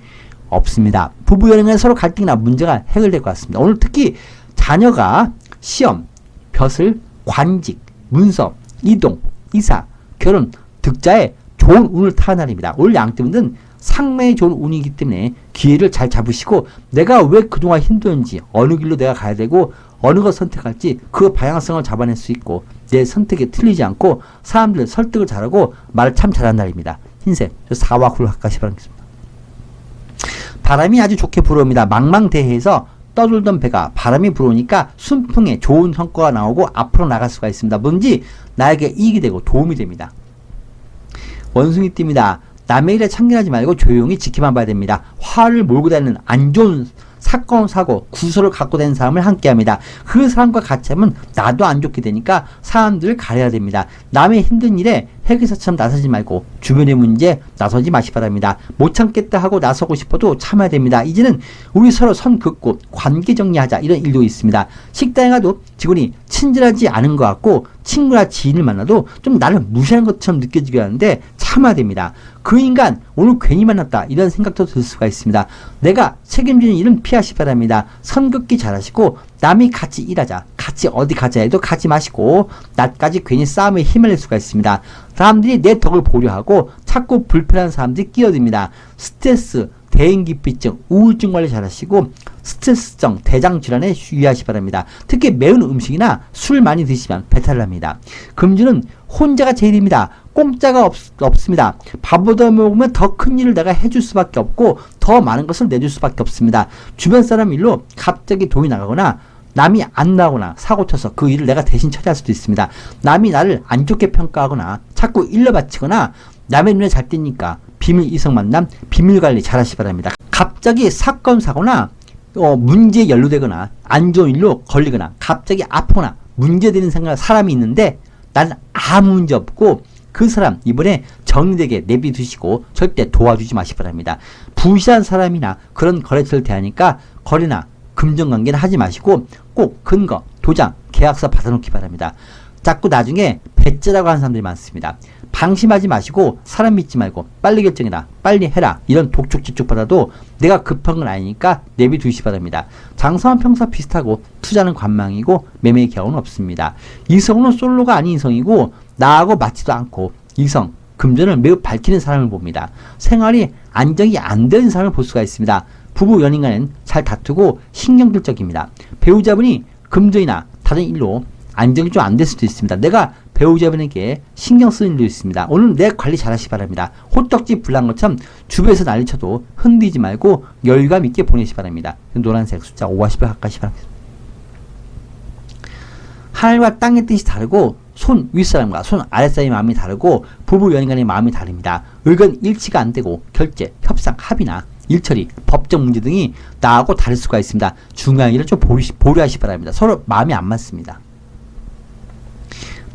없습니다. 부부 연인간 서로 갈등이나 문제가 해결될 것 같습니다. 오늘 특히 자녀가 시험, 벼슬, 관직, 문서, 이동, 이사, 결혼, 득자에 좋은 운을 타는 날입니다. 오늘 양띠분들은 상당히 좋은 운이기 때문에 기회를 잘 잡으시고 내가 왜 그동안 힘들었는지 어느 길로 내가 가야 되고 어느 것 선택할지 그 방향성을 잡아낼 수 있고 내 선택에 틀리지 않고 사람들 설득을 잘하고 말을 참 잘하는 날입니다. 흰색 4와 9를 가까이 바라겠습니다. 바람이 아주 좋게 불어옵니다. 망망대해에서 떠돌던 배가 바람이 불어오니까 순풍에 좋은 성과가 나오고 앞으로 나갈 수가 있습니다. 뭔지 나에게 이익이 되고 도움이 됩니다. 원숭이띠입니다. 남의 일에 참견하지 말고 조용히 지켜만 봐야 됩니다. 화를 몰고 다니는 안 좋은 사건, 사고, 구설을 갖고 다니는 사람을 함께합니다. 그 사람과 같이 하면 나도 안 좋게 되니까 사람들을 가려야 됩니다. 남의 힘든 일에 해결사처럼 나서지 말고 주변의 문제에 나서지 마시 바랍니다. 못 참겠다 하고 나서고 싶어도 참아야 됩니다. 이제는 우리 서로 선 긋고 관계 정리하자, 이런 일도 있습니다. 식당에 가도 직원이 친절하지 않은 것 같고 친구나 지인을 만나도 좀 나를 무시하는 것처럼 느껴지게 하는데 참아야 됩니다. 그 인간 오늘 괜히 만났다, 이런 생각도 들 수가 있습니다. 내가 책임지는 일은 피하시 바랍니다. 선 긋기 잘하시고 남이 같이 일하자, 같이 어디 가자 해도 가지 마시고 나까지 괜히 싸움에 휘말릴 수가 있습니다. 사람들이 내 덕을 보려 하고 자꾸 불편한 사람들이 끼어듭니다. 스트레스, 대인기피증, 우울증 관리 잘하시고 스트레스성 대장질환에 유의하시 바랍니다. 특히 매운 음식이나 술 많이 드시면 배탈 납니다. 금주는 혼자가 제일입니다. 공짜가 없습니다. 밥보다 먹으면 더 큰 일을 내가 해줄 수밖에 없고 더 많은 것을 내줄 수밖에 없습니다. 주변 사람 일로 갑자기 돈이 나가거나 남이 안 나오거나 사고 쳐서 그 일을 내가 대신 처리할 수도 있습니다. 남이 나를 안 좋게 평가하거나 자꾸 일러 바치거나 남의 눈에 잘 띄니까 비밀 이성 만남, 비밀 관리 잘 하시 바랍니다. 갑자기 사건, 사고나 문제에 연루되거나 안 좋은 일로 걸리거나 갑자기 아프거나 문제되는 사람이 있는데 나는 아무 문제 없고 그 사람 이번에 정리되게 내비두시고 절대 도와주지 마시 바랍니다. 부실한 사람이나 그런 거래처를 대하니까 거래나 금전관계는 하지 마시고 꼭 근거, 도장, 계약서 받아놓기 바랍니다. 자꾸 나중에 배째라고 하는 사람들이 많습니다. 방심하지 마시고 사람 믿지 말고 빨리 결정해라, 빨리 해라, 이런 독촉지촉 받아도 내가 급한 건 아니니까 내비두시 바랍니다. 장사와 평사 비슷하고 투자는 관망이고 매매의 경우는 없습니다. 이성은 솔로가 아닌 이성이고 나하고 맞지도 않고 이성, 금전을 매우 밝히는 사람을 봅니다. 생활이 안정이 안 되는 사람을 볼 수가 있습니다. 부부 연인 간엔 잘 다투고 신경질적입니다. 배우자분이 금전이나 다른 일로 안정이 좀 안 될 수도 있습니다. 내가 배우자분에게 신경 쓰는 일도 있습니다. 오늘 내 관리 잘 하시 바랍니다. 호떡지 불난 것처럼 주변에서 난리쳐도 흔들리지 말고 여유감 있게 보내시 바랍니다. 노란색 숫자 50을 가까이 바랍니다. 하늘과 땅의 뜻이 다르고 손 윗사람과 손 아랫사람의 마음이 다르고 부부 연인 간의 마음이 다릅니다. 의견 일치가 안 되고 결제, 협상, 합의나 일처리, 법적 문제 등이 나하고 다를 수가 있습니다. 중요한 일을 좀 보류하시 바랍니다. 서로 마음이 안 맞습니다.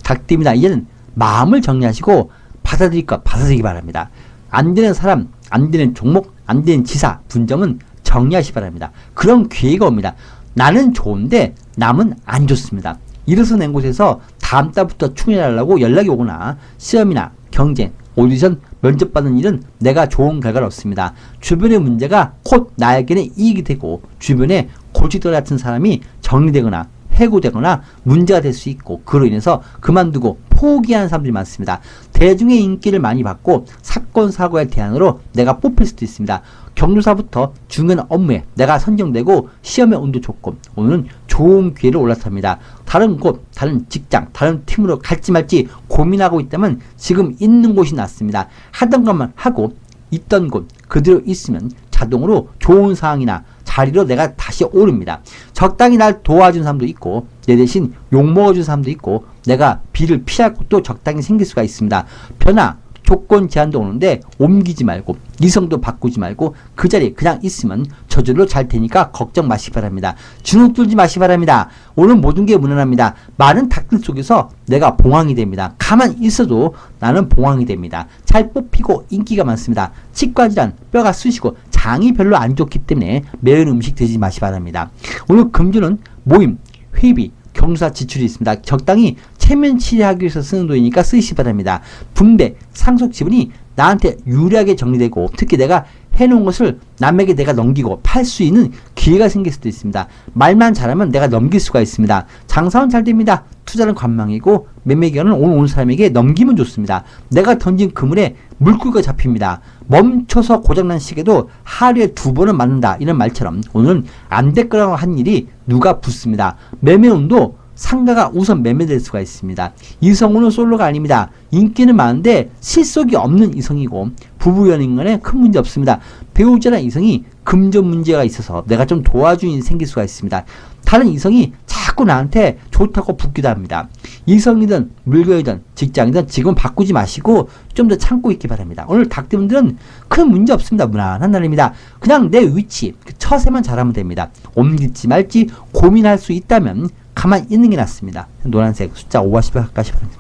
닭띠입니다. 이제는 마음을 정리하시고 받아들일 것 받아들이기 바랍니다. 안 되는 사람, 안 되는 종목, 안 되는 지사, 분점은 정리하시 바랍니다. 그런 기회가 옵니다. 나는 좋은데 남은 안 좋습니다. 일어서 낸 곳에서 다음 달부터 충원하려고 연락이 오거나 시험이나 경쟁, 오디션, 면접 받는 일은 내가 좋은 결과를 얻습니다. 주변의 문제가 곧 나에게는 이익이 되고 주변에 골칫돌 같은 사람이 정리되거나 해고되거나 문제가 될 수 있고 그로 인해서 그만두고 포기하는 사람들이 많습니다. 대중의 인기를 많이 받고 사건 사고의 대안으로 내가 뽑힐 수도 있습니다. 경조사부터 중요한 업무에 내가 선정되고 시험의 운도 좋고 오늘은 좋은 기회를 올라탑니다. 다른 곳, 다른 직장, 다른 팀으로 갈지 말지 고민하고 있다면 지금 있는 곳이 낫습니다. 하던 것만 하고 있던 곳 그대로 있으면 자동으로 좋은 상황이나 자리로 내가 다시 오릅니다. 적당히 날 도와준 사람도 있고 내 대신 욕먹어준 사람도 있고 내가 비를 피할 곳도 적당히 생길 수가 있습니다. 변화, 조건 제한도 오는데 옮기지 말고 이성도 바꾸지 말고 그 자리에 그냥 있으면 저절로 잘 되니까 걱정 마시기 바랍니다. 주눅 들지 마시기 바랍니다. 오늘 모든 게 무난합니다. 많은 닭들 속에서 내가 봉황이 됩니다. 가만히 있어도 나는 봉황이 됩니다. 잘 뽑히고 인기가 많습니다. 치과 질환, 뼈가 쑤시고 장이 별로 안 좋기 때문에 매운 음식 드시지 마시기 바랍니다. 오늘 금주는 모임, 회비, 경사 지출이 있습니다. 적당히 체면 치료하기 위해서 쓰는 돈이니까 쓰시기 바랍니다. 분배, 상속 지분이 나한테 유리하게 정리되고 특히 내가 해놓은 것을 남에게 내가 넘기고 팔 수 있는 기회가 생길 수도 있습니다. 말만 잘하면 내가 넘길 수가 있습니다. 장사는 잘 됩니다. 투자는 관망이고 매매기간은 오는 사람에게 넘기면 좋습니다. 내가 던진 그물에 물고기가 잡힙니다. 멈춰서 고장난 시계도 하루에 2번은 맞는다 이런 말처럼 오늘은 안 될 거라고 한 일이 누가 붙습니다. 매매운도 상가가 우선 매매될 수가 있습니다. 이성우는 솔로가 아닙니다. 인기는 많은데 실속이 없는 이성이고 부부 연인 간에 큰 문제 없습니다. 배우자나 이성이 금전 문제가 있어서 내가 좀 도와주는 일이 생길 수가 있습니다. 다른 이성이 자꾸 자꾸 나한테 좋다고 붙기도 합니다. 이성이든 물건이든 직장이든 지금 바꾸지 마시고 좀 더 참고 있기 바랍니다. 오늘 닭띠분들은 큰 문제 없습니다. 무난한 날입니다. 그냥 내 위치, 그 처세만 잘하면 됩니다. 옮길지 말지 고민할 수 있다면 가만히 있는 게 낫습니다. 노란색 숫자 5와 10을 가까이 바랍니다.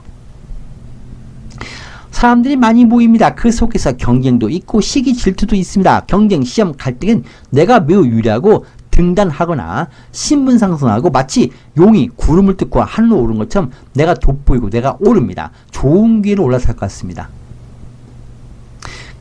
사람들이 많이 모입니다. 그 속에서 경쟁도 있고 시기 질투도 있습니다. 경쟁, 시험, 갈등은 내가 매우 유리하고 등단하거나 신분 상승하고 마치 용이 구름을 뜯고 하늘로 오른 것처럼 내가 돋보이고 내가 오릅니다. 좋은 기회로 올라설 것 같습니다.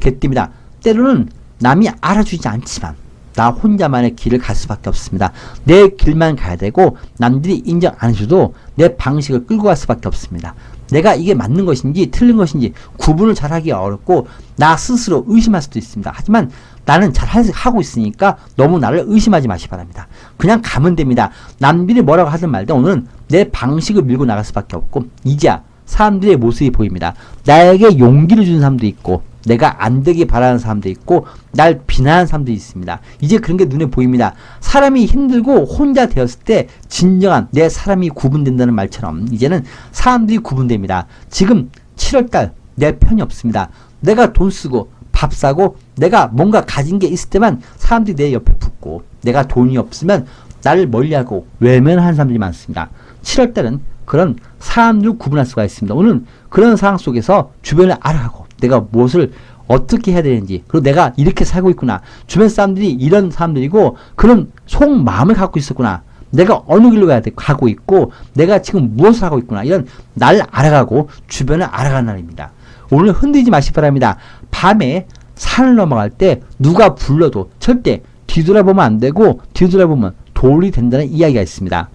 개띠입니다. 때로는 남이 알아주지 않지만 나 혼자만의 길을 갈 수밖에 없습니다. 내 길만 가야 되고 남들이 인정 안 해줘도 내 방식을 끌고 갈 수밖에 없습니다. 내가 이게 맞는 것인지 틀린 것인지 구분을 잘하기가 어렵고 나 스스로 의심할 수도 있습니다. 하지만 나는 잘 하고 있으니까 너무 나를 의심하지 마시기 바랍니다. 그냥 가면 됩니다. 남들이 뭐라고 하든 말든 오늘은 내 방식을 밀고 나갈 수밖에 없고 이제야 사람들의 모습이 보입니다. 나에게 용기를 주는 사람도 있고 내가 안 되길 바라는 사람도 있고 날 비난하는 사람도 있습니다. 이제 그런 게 눈에 보입니다. 사람이 힘들고 혼자 되었을 때 진정한 내 사람이 구분된다는 말처럼 이제는 사람들이 구분됩니다. 지금 7월달 내 편이 없습니다. 내가 돈 쓰고 밥 사고 내가 뭔가 가진 게 있을 때만 사람들이 내 옆에 붙고 내가 돈이 없으면 나를 멀리하고 외면하는 사람들이 많습니다. 7월달은 그런 사람들을 구분할 수가 있습니다. 오늘 그런 상황 속에서 주변을 알아가고 내가 무엇을 어떻게 해야 되는지 그리고 내가 이렇게 살고 있구나. 주변 사람들이 이런 사람들이고 그런 속마음을 갖고 있었구나. 내가 어느 길로 가고 있고 내가 지금 무엇을 하고 있구나. 이런 나를 알아가고 주변을 알아가는 날입니다. 오늘 흔들리지 마시기 바랍니다. 밤에 산을 넘어갈 때 누가 불러도 절대 뒤돌아보면 안 되고 뒤돌아보면 돌이 된다는 이야기가 있습니다.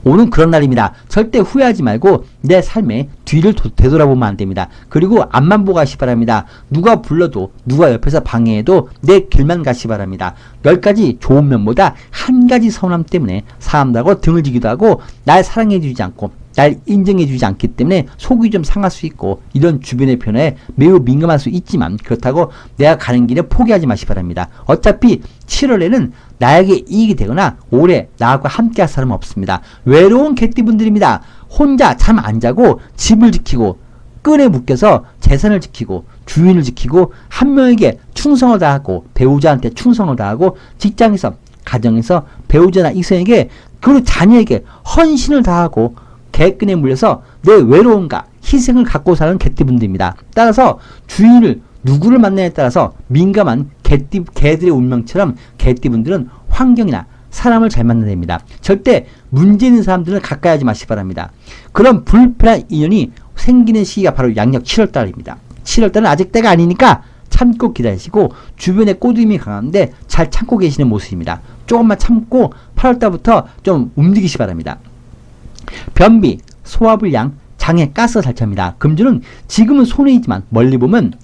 오늘 그런 날입니다. 절대 후회하지 말고 내 삶에 뒤를 되돌아보면 안 됩니다. 그리고 앞만 보고 가시기 바랍니다. 누가 불러도 누가 옆에서 방해해도 내 길만 가시기 바랍니다. 10가지 좋은 면보다 한 가지 서운함 때문에 사람들하고 등을 지기도 하고 날 사랑해주지 않고 날 인정해주지 않기 때문에 속이 좀 상할 수 있고 이런 주변의 변화에 매우 민감할 수 있지만 그렇다고 내가 가는 길에 포기하지 마시기 바랍니다. 어차피 7월에는 나에게 이익이 되거나 올해 나하고 함께 할 사람은 없습니다. 외로운 개띠분들입니다. 혼자 잠 안 자고 집을 지키고 끈에 묶여서 재산을 지키고 주인을 지키고 한 명에게 충성을 다하고 배우자한테 충성을 다하고 직장에서 가정에서 배우자나 이성에게 그리고 자녀에게 헌신을 다하고 개끈에 물려서 내 외로움과 희생을 갖고 사는 개띠분들입니다. 따라서 주인을 누구를 만나냐에 따라서 민감한 개들의 운명처럼 개띠분들은 환경이나 사람을 잘 만나냅니다. 절대 문제 있는 사람들은 가까이 하지 마시기 바랍니다. 그런 불편한 인연이 생기는 시기가 바로 양력 7월달입니다. 7월달은 아직 때가 아니니까 참고 기다리시고 주변에 꼬드김이 강한데 잘 참고 계시는 모습입니다. 조금만 참고 8월달부터 좀 움직이시기 바랍니다. 변비, 소화불량, 장애, 가스가 잘 찹니다. 금주는 지금은 손해이지만 멀리 보면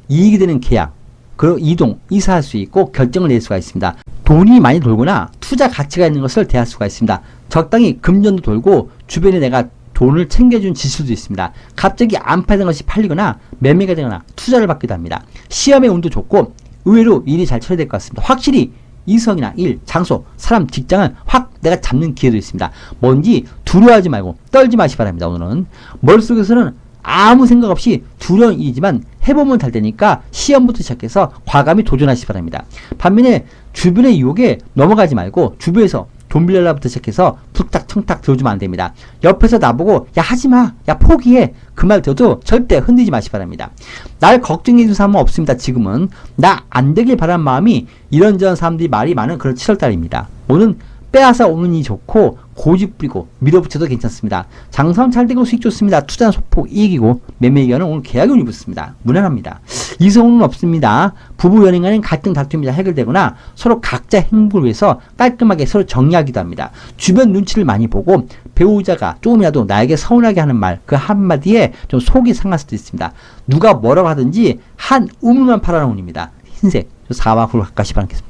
이익이 되는 계약, 그리고 이동, 이사할 수 있고 결정을 낼 수가 있습니다. 돈이 많이 돌거나 투자 가치가 있는 것을 대할 수가 있습니다. 적당히 금전도 돌고 주변에 내가 돈을 챙겨준 지수도 있습니다. 갑자기 안 팔던 것이 팔리거나 매매가 되거나 투자를 받기도 합니다. 시험의 운도 좋고 의외로 일이 잘 처리될 것 같습니다. 확실히 이성이나 일, 장소, 사람, 직장은 확 내가 잡는 기회도 있습니다. 뭔지 두려워하지 말고 떨지 마시기 바랍니다. 오늘은 머릿속에서는 아무 생각 없이 두려운 일이지만 해보면 잘 되니까 시험부터 시작해서 과감히 도전하시기 바랍니다. 반면에 주변의 유혹에 넘어가지 말고 주변에서 돈 빌려라부터 시작해서 툭탁 청탁 들어주면 안 됩니다. 옆에서 나보고 야 하지마, 야 포기해, 그 말 들어도 절대 흔들지 마시기 바랍니다. 날 걱정해 줄 사람은 없습니다. 지금은 나 안 되길 바라는 마음이 이런저런 사람들이 말이 많은 그런 7월달입니다. 오늘 빼앗아 오는 이 좋고 고집 부리고 밀어붙여도 괜찮습니다. 장사는 잘 되고 수익 좋습니다. 투자는 소폭 이익이고 매매 기간은 오늘 계약이 운이 붙습니다. 무난합니다. 이성운은 없습니다. 부부 연인 간의 갈등 다툼이 해결되거나 서로 각자 행복을 위해서 깔끔하게 서로 정리하기도 합니다. 주변 눈치를 많이 보고 배우자가 조금이라도 나에게 서운하게 하는 말 그 한마디에 좀 속이 상할 수도 있습니다. 누가 뭐라고 하든지 한 우물만 팔아놓은 운입니다. 흰색 4와 9를 가까이 바라겠습니다.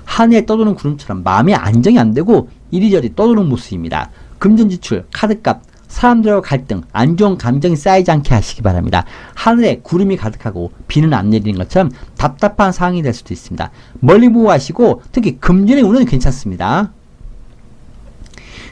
하늘에 떠도는 구름처럼 마음의 안정이 안 되고 이리저리 떠도는 모습입니다. 금전지출, 카드값, 사람들과 갈등, 안 좋은 감정이 쌓이지 않게 하시기 바랍니다. 하늘에 구름이 가득하고 비는 안 내리는 것처럼 답답한 상황이 될 수도 있습니다. 멀리 보고 하시고 특히 금전의 운은 괜찮습니다.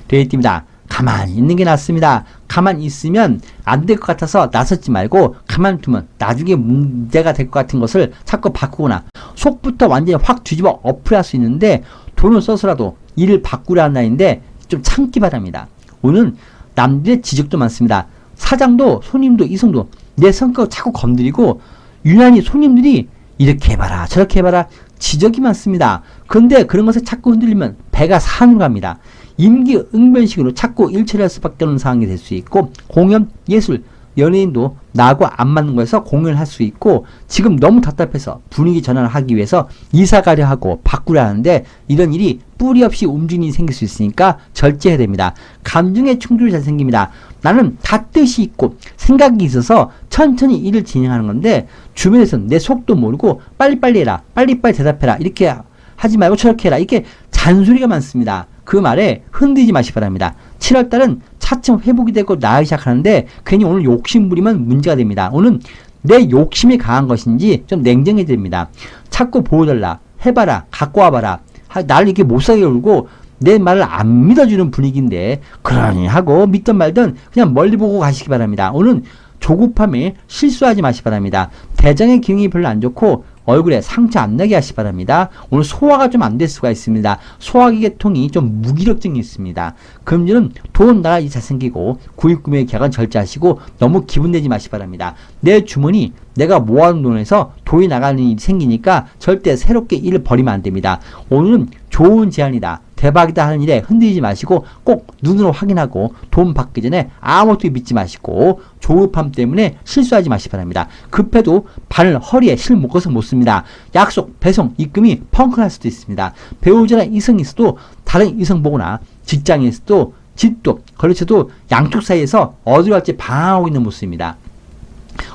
되어 있습니다. 가만히 있는 게 낫습니다. 가만히 있으면 안 될 것 같아서 나서지 말고 가만히 두면 나중에 문제가 될 것 같은 것을 자꾸 바꾸거나 속부터 완전히 확 뒤집어 엎으려 할 수 있는데 돈을 써서라도 일을 바꾸려 하는 날인데 좀 참기 바랍니다. 오늘은 남들의 지적도 많습니다. 사장도 손님도 이성도 내 성격을 자꾸 건드리고 유난히 손님들이 이렇게 해봐라 저렇게 해봐라 지적이 많습니다. 그런데 그런 것에 자꾸 흔들리면 배가 산으로 갑니다. 임기응변식으로 자꾸 일처리할 수밖에 없는 상황이 될 수 있고 공연, 예술, 연예인도 나하고 안 맞는 거에서 공연을 할 수 있고 지금 너무 답답해서 분위기 전환을 하기 위해서 이사 가려 하고 바꾸려 하는데 이런 일이 뿌리 없이 움직임이 생길 수 있으니까 절제해야 됩니다. 감정의 충돌이 잘 생깁니다. 나는 다 뜻이 있고 생각이 있어서 천천히 일을 진행하는 건데 주변에서는 내 속도 모르고 빨리빨리 해라 빨리빨리 대답해라 이렇게 하지 말고 저렇게 해라 이렇게 잔소리가 많습니다. 그 말에 흔들리지 마시기 바랍니다. 7월달은 차츰 회복이 되고 나아가기 시작하는데 괜히 오늘 욕심 부리면 문제가 됩니다. 오늘 내 욕심이 강한 것인지 좀 냉정해야 됩니다. 자꾸 보여달라 해봐라 갖고 와봐라 나를 이렇게 못살게 울고 내 말을 안 믿어주는 분위기인데 그러니 하고 믿든 말든 그냥 멀리 보고 가시기 바랍니다. 오늘 조급함에 실수하지 마시기 바랍니다. 대장의 기능이 별로 안 좋고 얼굴에 상처 안 나게 하시기 바랍니다. 오늘 소화가 좀 안 될 수가 있습니다. 소화기 계통이 좀 무기력증이 있습니다. 금주는 돈 나가기 잘 생기고 구입구매 계약은 절제하시고 너무 기분 내지 마시기 바랍니다. 내 주머니 내가 모아놓은 돈에서 돈이 나가는 일이 생기니까 절대 새롭게 일을 벌이면 안 됩니다. 오늘은 좋은 제안이다. 대박이다 하는 일에 흔들리지 마시고 꼭 눈으로 확인하고 돈 받기 전에 아무것도 믿지 마시고 조급함 때문에 실수하지 마시기 바랍니다. 급해도 발을 허리에 실 묶어서 못 씁니다. 약속, 배송, 입금이 펑크 날 수도 있습니다. 배우자나 이성이 있어도 다른 이성 보거나 직장에서도 집도 거래처도 양쪽 사이에서 어디로 갈지 방황하고 있는 모습입니다.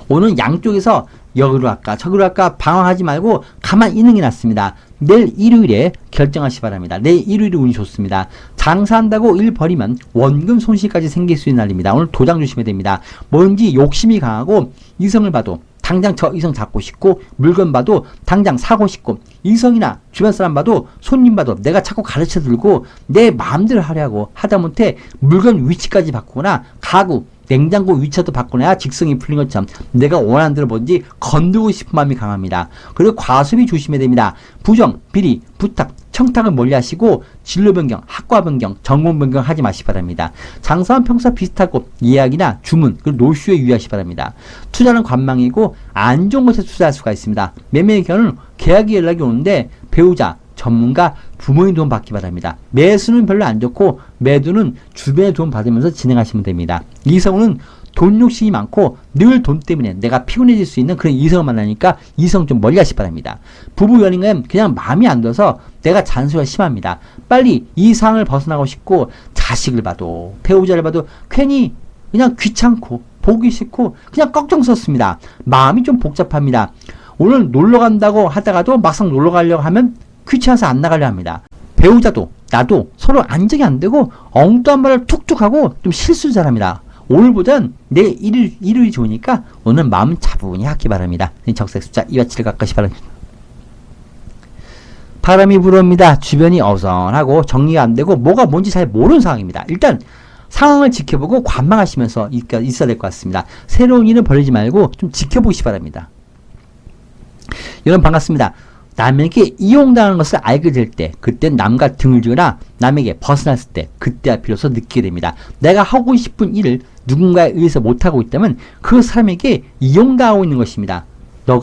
오늘 양쪽에서 여기로 할까 저기로 할까 방황하지 말고 가만히 있는 게 낫습니다. 내일 일요일에 결정하시기 바랍니다. 내일 일요일이 운이 좋습니다. 장사한다고 일 버리면 원금 손실까지 생길 수 있는 날입니다. 오늘 도장 조심해야 됩니다. 뭔지 욕심이 강하고 이성을 봐도 당장 저 이성 잡고 싶고 물건 봐도 당장 사고 싶고 이성이나 주변 사람 봐도 손님 봐도 내가 자꾸 가르쳐 들고 내 마음대로 하려고 하다못해 물건 위치까지 바꾸거나 가구 냉장고 위치도 바꾸나야 직성이 풀린 것처럼 내가 원하는 대로 뭔지 건들고 싶은 마음이 강합니다. 그리고 과소비 조심해야 됩니다. 부정, 비리, 부탁, 청탁을 멀리 하시고 진로 변경, 학과 변경, 전공 변경 하지 마시기 바랍니다. 장사는 평소 비슷하고 예약이나 주문, 그리고 노쇼에 유의하시기 바랍니다. 투자는 관망이고 안 좋은 것에 투자할 수가 있습니다. 매매의 경우는 계약이 연락이 오는데 배우자, 전문가, 부모님 도움 받기 바랍니다. 매수는 별로 안 좋고 매도는 주변의 도움 받으면서 진행하시면 됩니다. 이성은 돈 욕심이 많고 늘 돈 때문에 내가 피곤해질 수 있는 그런 이성을 만나니까 이성 좀 멀리 하시기 바랍니다. 부부 연인은 그냥 마음이 안 들어서 내가 잔소리가 심합니다. 빨리 이 상황을 벗어나고 싶고 자식을 봐도 배우자를 봐도 괜히 그냥 귀찮고 보기 싫고 그냥 걱정스럽습니다. 마음이 좀 복잡합니다. 오늘 놀러 간다고 하다가도 막상 놀러 가려고 하면 귀찮아서 안 나가려 합니다. 배우자도 나도 서로 안정이 안 되고 엉뚱한 말을 툭툭 하고 좀 실수 잘합니다. 오늘보단 내일 일요일이 좋으니까 오늘 마음 차분히 하기 바랍니다. 적색 숫자 2와 7을 가까이 바랍니다. 바람이 불어옵니다. 주변이 어선하고 정리가 안 되고 뭐가 뭔지 잘 모르는 상황입니다. 일단 상황을 지켜보고 관망하시면서 있어야 될 것 같습니다. 새로운 일은 벌이지 말고 좀 지켜보시기 바랍니다. 여러분 반갑습니다. 남에게 이용당하는 것을 알게 될 때 그때 남과 등을 지거나 남에게 벗어났을 때 그때야 비로소 느끼게 됩니다. 내가 하고 싶은 일을 누군가에 의해서 못하고 있다면 그 사람에게 이용당하고 있는 것입니다. 너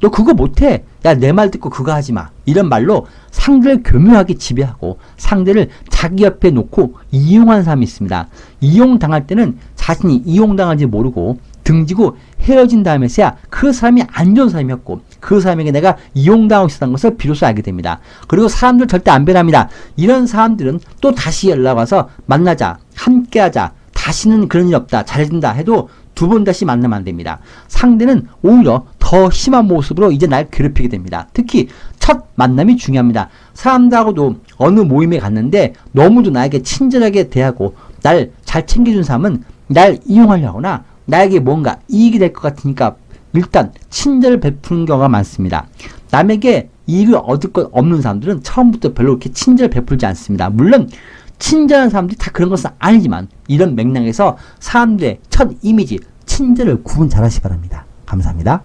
그거 못해. 야, 내 말 듣고 그거 하지마. 이런 말로 상대를 교묘하게 지배하고 상대를 자기 옆에 놓고 이용하는 사람이 있습니다. 이용당할 때는 자신이 이용당한지 모르고 등지고 헤어진 다음에서야 그 사람이 안 좋은 사람이었고 그 사람에게 내가 이용당하고 있었던 것을 비로소 알게 됩니다. 그리고 사람들 절대 안 변합니다. 이런 사람들은 또 다시 연락와서 만나자, 함께하자, 다시는 그런 일 없다, 잘해준다 해도 두 번 다시 만나면 안 됩니다. 상대는 오히려 더 심한 모습으로 이제 날 괴롭히게 됩니다. 특히 첫 만남이 중요합니다. 사람들하고도 어느 모임에 갔는데 너무도 나에게 친절하게 대하고 날 잘 챙겨준 사람은 날 이용하려거나 나에게 뭔가 이익이 될 것 같으니까 일단 친절을 베푸는 경우가 많습니다. 남에게 이익을 얻을 것 없는 사람들은 처음부터 별로 그렇게 친절을 베풀지 않습니다. 물론 친절한 사람들이 다 그런 것은 아니지만 이런 맥락에서 사람들의 첫 이미지 친절을 구분 잘 하시기 바랍니다. 감사합니다.